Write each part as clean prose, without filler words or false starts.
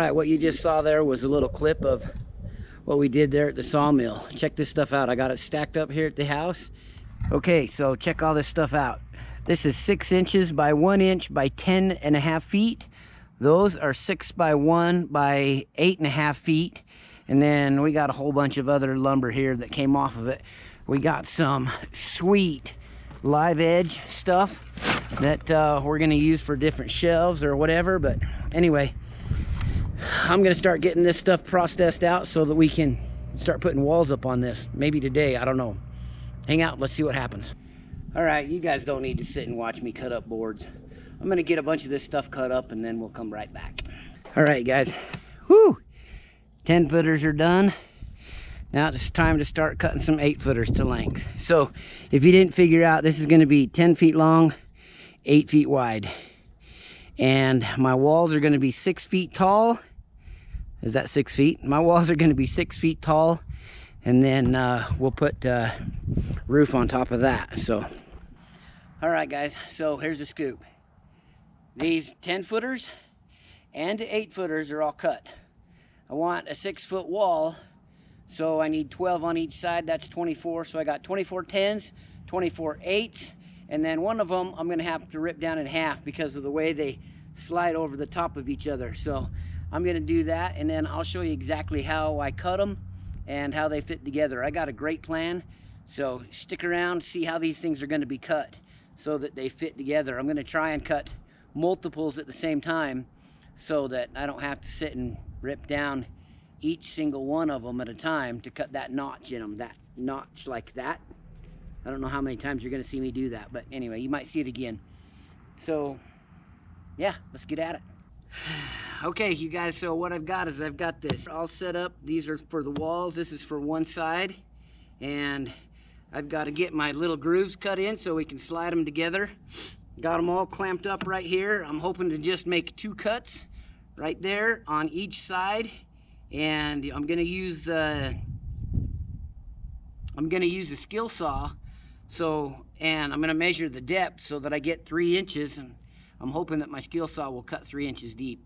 right, what you just saw there was a little clip of what we did there at the sawmill. Check this stuff out. I got it stacked up here at the house. Okay, so check all this stuff out. This is 6 inches by 1 inch by 10.5 feet. Those are 6 by 1 by 8.5 feet. And then we got a whole bunch of other lumber here that came off of it. We got some sweet live edge stuff that we're gonna use for different shelves or whatever. But anyway, I'm gonna start getting this stuff processed out so that we can start putting walls up on this. Maybe today, I don't know. Hang out, let's see what happens. All right, you guys don't need to sit and watch me cut up boards. I'm gonna get a bunch of this stuff cut up and then we'll come right back. All right, guys, whoo! 10 footers are done. Now it's time to start cutting some 8 footers to length. So if you didn't figure out, this is gonna be 10 feet long, 8 feet wide. And my walls are gonna be 6 feet tall. Is that 6 feet? My walls are gonna be 6 feet tall. And then we'll put roof on top of that. So, all right, guys, so here's the scoop. These 10 footers and 8 footers are all cut. I want a 6-foot wall, so I need 12 on each side. That's 24, so I got 24 10s, 24 8s, and then one of them I'm gonna have to rip down in half because of the way they slide over the top of each other. So I'm gonna do that, and then I'll show you exactly how I cut them and how they fit together. I got a great plan, so stick around, see how these things are gonna be cut so that they fit together. I'm gonna try and cut multiples at the same time so that I don't have to sit and rip down each single one of them at a time to cut that notch in them, that notch like that. I don't know how many times you're gonna see me do that, but anyway, you might see it again. So yeah, let's get at it. Okay, you guys, so what I've got is I've got this all set up. These are for the walls. This is for one side. And I've got to get my little grooves cut in so we can slide them together. Got them all clamped up right here. I'm hoping to just make 2 cuts right there on each side. And I'm gonna use the skill saw. And I'm gonna measure the depth so that I get 3 inches, and I'm hoping that my skill saw will cut 3 inches deep.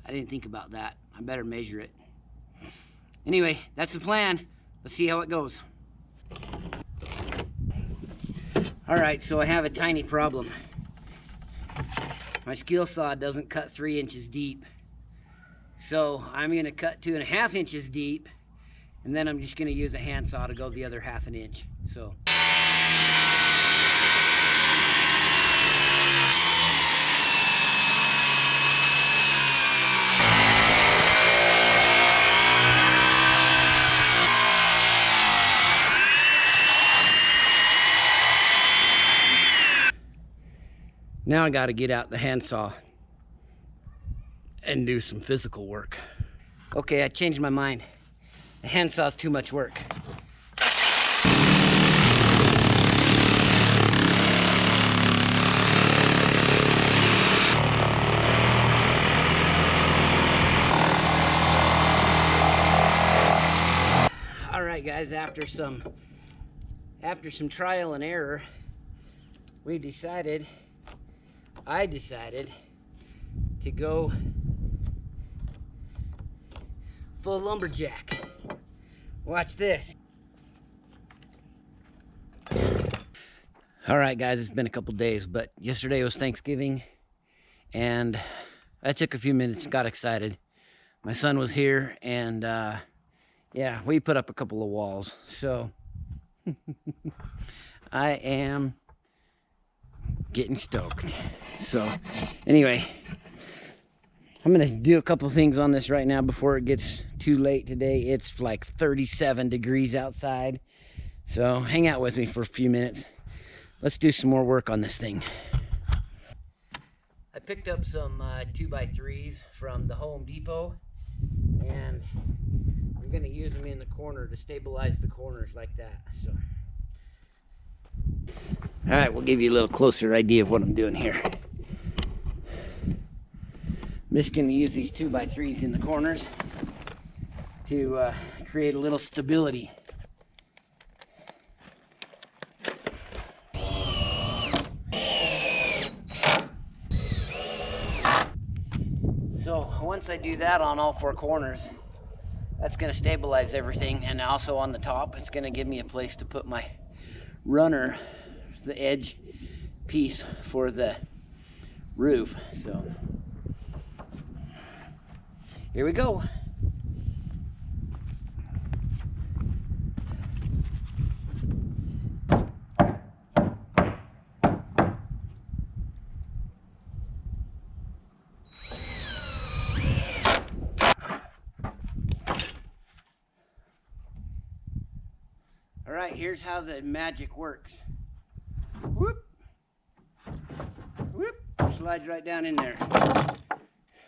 I didn't think about that. I better measure it. Anyway, that's the plan. Let's see how it goes. All right, so I have a tiny problem. My skill saw doesn't cut 3 inches deep. So I'm gonna cut 2.5 inches deep, and then I'm just gonna use a handsaw to go the other 1/2 inch. So. Now I got to get out the handsaw and do some physical work. Okay, I changed my mind. The handsaw's too much work. All right, guys, after some trial and error, I decided to go full lumberjack. Watch this. All right, guys, it's been a couple days, but yesterday was Thanksgiving, and I took a few minutes, got excited. My son was here, and yeah, we put up a couple of walls. So I am getting stoked. So anyway, I'm gonna do a couple things on this right now before it gets too late today. It's like 37 degrees outside, so hang out with me for a few minutes. Let's do some more work on this thing. I picked up some 2x3s from the Home Depot, and I'm gonna use them in the corner to stabilize the corners like that. So all right, we'll give you a little closer idea of what I'm doing here. I'm just going to use these 2x3s in the corners to create a little stability. So once I do that on all four corners, that's going to stabilize everything, and also on the top it's going to give me a place to put my runner, the edge piece for the roof. So here we go. All right, here's how the magic works. Whoop, whoop, slides right down in there.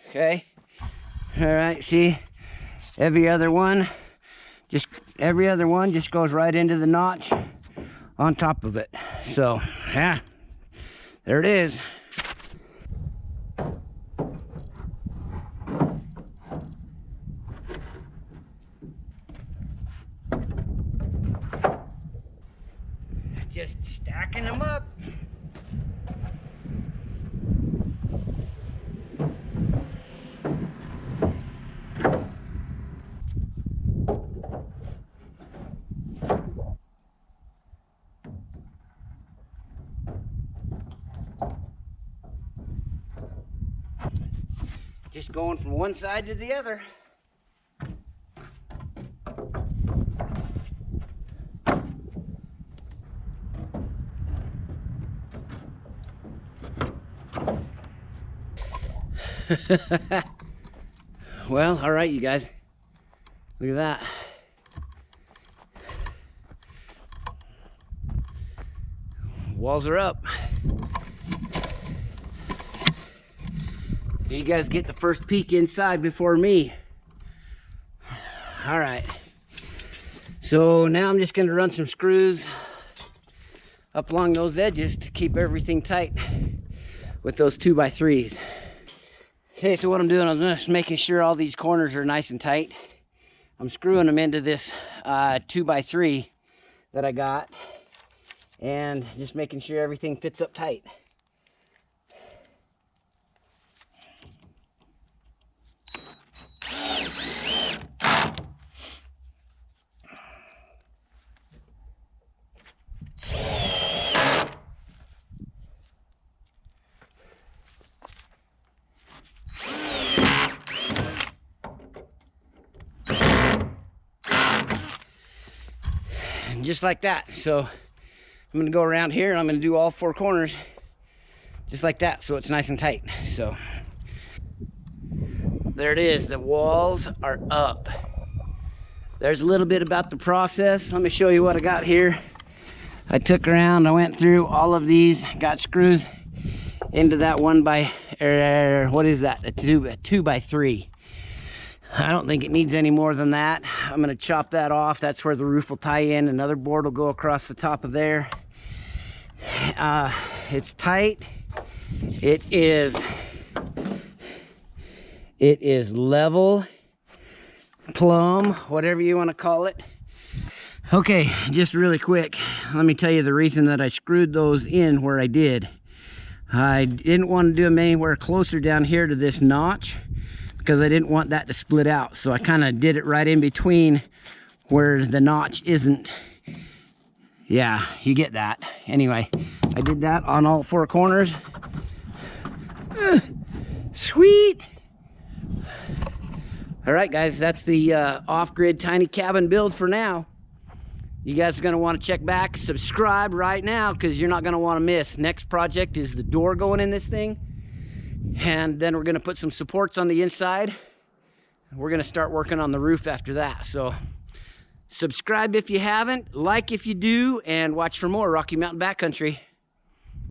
Okay. All right, see, every other one just goes right into the notch on top of it. So yeah, there it is. Just stacking them up. Just going from one side to the other. Well, all right, you guys. Look at that. Walls are up. You guys get the first peek inside before me. All right. So now I'm just going to run some screws up along those edges to keep everything tight with those 2x3s. Okay, so what I'm doing, I'm just making sure all these corners are nice and tight. I'm screwing them into this 2x3 that I got, and just making sure everything fits up tight. Just like that. So I'm going to go around here and I'm going to do all four corners just like that, so it's nice and tight. So there it is. The walls are up. There's a little bit about the process. Let me show you what I got here. I took around, I went through all of these, got screws into that what is that, a 2x3. I don't think it needs any more than that. I'm going to chop that off. That's where the roof will tie in. Another board will go across the top of there. It's tight. It is level, plumb, whatever you want to call it. Okay, just really quick, let me tell you the reason that I screwed those in where I did. I didn't want to do them anywhere closer down here to this notch, because I didn't want that to split out. So I kind of did it right in between where the notch isn't. Yeah, you get that. Anyway, I did that on all four corners. Sweet. All right, guys, that's the off-grid tiny cabin build for now. You guys are going to want to check back, subscribe right now, because you're not going to want to miss. Next project is the door going in this thing. And then we're going to put some supports on the inside. We're going to start working on the roof after that. So subscribe if you haven't, like if you do, and watch for more Rocky Mountain Backcountry.